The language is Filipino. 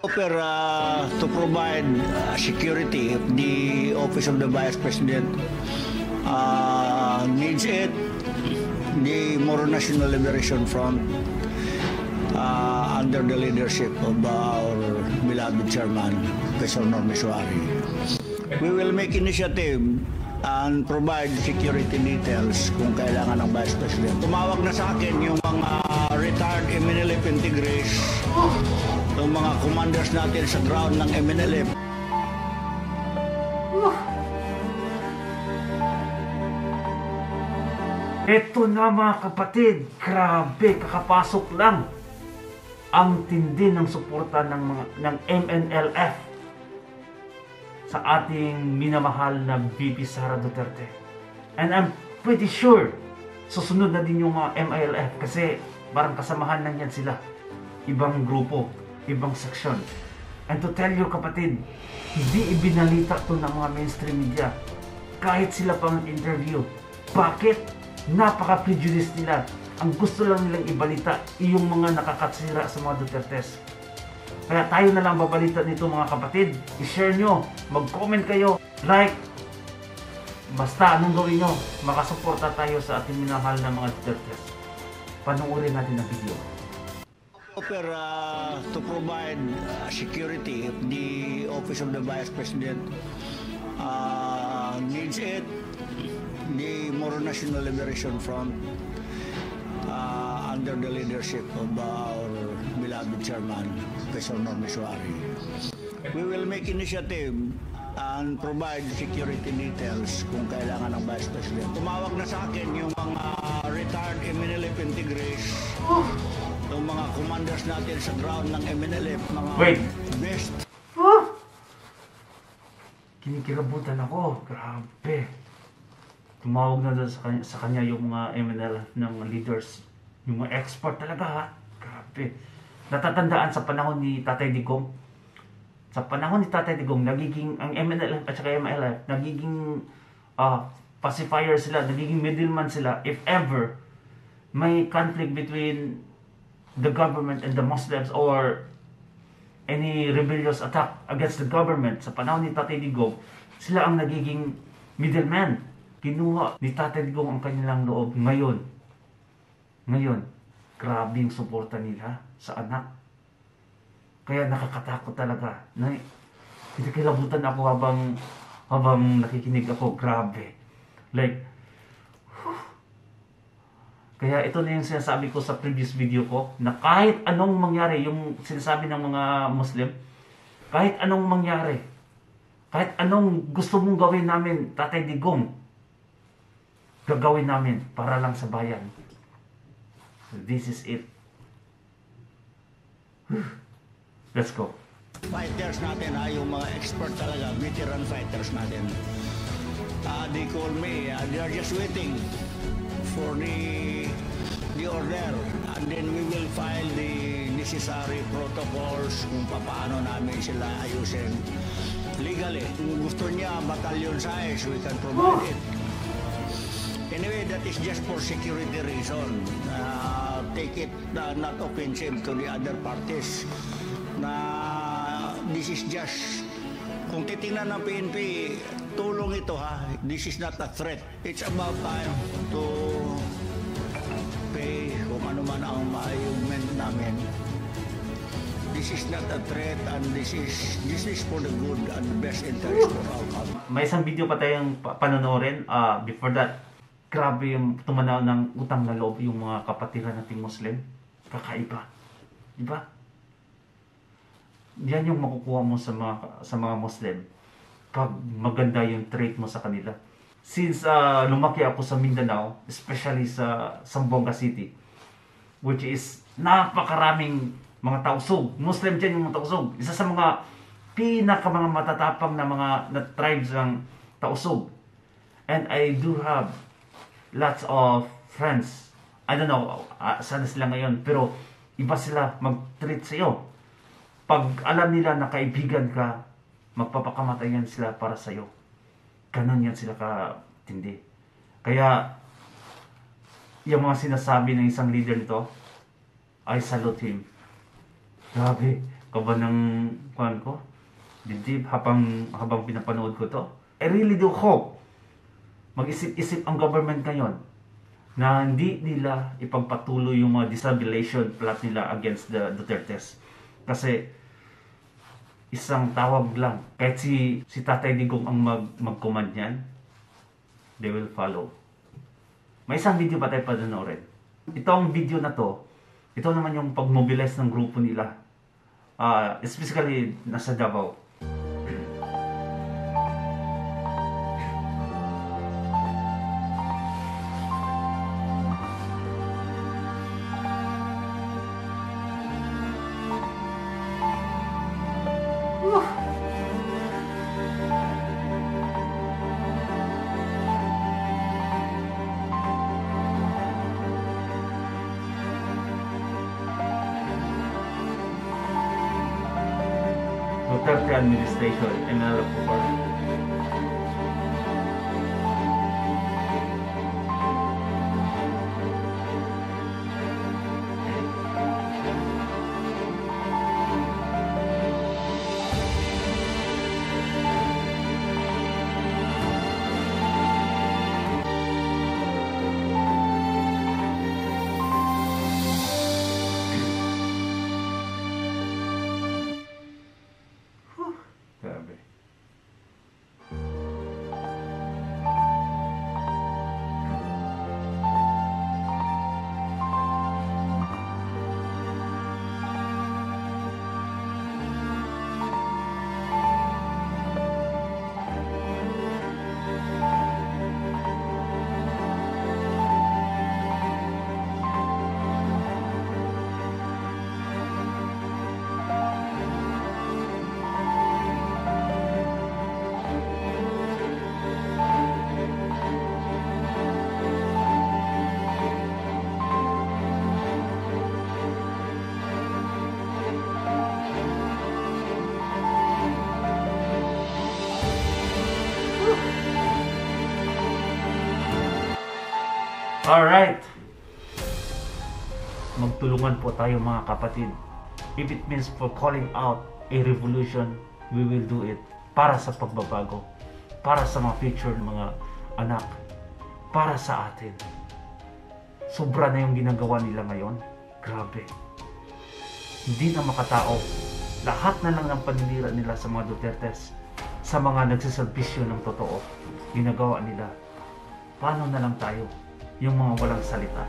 To provide security if the office of the Vice President needs it, the Moro National Liberation Front under the leadership of our beloved chairman, Professor Norm Suari. We will make initiative and provide security details kung kailangan ng Vice President. Tumawag na sa akin yung mga retired MNLF integris, yung mga commanders natin sa ground ng MNLF. Ito na mga kapatid, grabe, kakapasok lang ang tindi ng suporta ng MNLF sa ating minamahal na VP Sara Duterte. And I'm pretty sure susunod na din yung mga MILF kasi parang kasamahan lang yan sila. Ibang grupo, ibang seksyon. And to tell you kapatid, hindi ibinalita to ng mga mainstream media. Kahit sila pang interview. Bakit? Napaka-prejudice nila. Ang gusto lang nilang ibalita yung mga nakakatsira sa mga Dutertes. Kaya tayo na lang babalita nito mga kapatid. I-share nyo, mag-comment kayo, like. Basta anong gawin nyo, makasuporta tayo sa ating minahal na mga Dutertes. Panuorin natin ang video. To provide security if the office of the Vice President needs it, the Moro National Liberation Front under the leadership of our beloved chairman, Professor Norm Suari. We will make initiative and provide security details kung kailangan ng Vice President. Tumawag na sa akin yung mga retired MNLF integris, yung mga commanders natin sa ground ng MNLF, mga best. Kinikilabutan ako, grabe. Tumawag na doon sa kanya yung mga MNLF ng leaders, yung mga expert talaga ha. Grabe. Natatandaan sa panahon ni Tatay Digong. Sa panahon ni Tatay Digong, nagiging, ang MNLF at saka MILF, nagiging pacifier sila, nagiging middleman sila if ever may conflict between the government and the Muslims or any rebellious attack against the government. Sa panahon ni Tatay Digong, sila ang nagiging middleman. Kinuha ni Tatay Digong ang kanilang loob ngayon. Grabe yung suporta nila sa anak. Kaya nakakatakot talaga. Kinikilabutan ako habang nakikinig ako. Grabe. Like, kaya ito na yung sinasabi ko sa previous video ko, na kahit anong mangyari, yung sinasabi ng mga Muslim, kahit anong mangyari, kahit anong gusto mong gawin namin, Tatay Digong, gagawin namin para lang sa bayan. This is it. Let's go. Fighters natin yung mga expert talaga, veteran fighters natin. They call me, they are just waiting for the order, and then we will file the necessary protocols kung paano namin sila ayusin legally. Kung gusto niya battalion size, we can provide it. Anyway, that is just for security reason. Take it not offensive to the other parties. Na this is just, kung titingnan ng PNP, tulong ito ha. This is not a threat. It's about time to pay kung ano man ang ma-augment namin. This is not a threat, and this is for the good and the best interest for our country. May isang video pa tayong panonorin. Before that, grabe yung tumanaw ng utang na loob yung mga kapatiran nating Muslim. Kakaiba. Diba? Yan yung makukuha mo sa mga Muslim pag maganda yung trait mo sa kanila. Since lumaki ako sa Mindanao, especially sa Zamboanga City, which is napakaraming mga tausog. Muslim dyan yung mga tausog. Isa sa mga mga matatapang na mga tribes ng tausog. And I do have lots of friends. I don't know, sana sila ngayon, pero iba sila mag-treat sa iyo. Pag alam nila na kaibigan ka, magpapakamatayan sila para sa iyo. Ganon yan sila katindi. Kaya, yung mga sinasabi ng isang leader nito, I salute him. Grabe, kaba ng kuhan ko, dibdib habang pinapanood ko to. I really do hope mag-isip-isip ang government ngayon na hindi nila ipagpatuloy yung mga destabilization plot nila against the Dutertes. Kasi isang tawag lang, kahit si Tatay Digong ang mag-command yan, they will follow. May isang video pa tayo panoorin. Itong video na to, ito naman yung pag-mobilize ng grupo nila. Especially nasa Davao. Duterte administration, ML for grabe. Alright. Magtulungan po tayo mga kapatid. If it means for calling out a revolution, we will do it. Para sa pagbabago. Para sa mga future ng mga anak. Para sa atin. Sobra na yung ginagawa nila ngayon. Grabe. Hindi na makatao. Lahat na lang ng paninira nila sa mga Dutertes. Sa mga nagsiservisyo ng totoo. Ginagawa nila. Paano na lang tayo? Yung mga walang salita.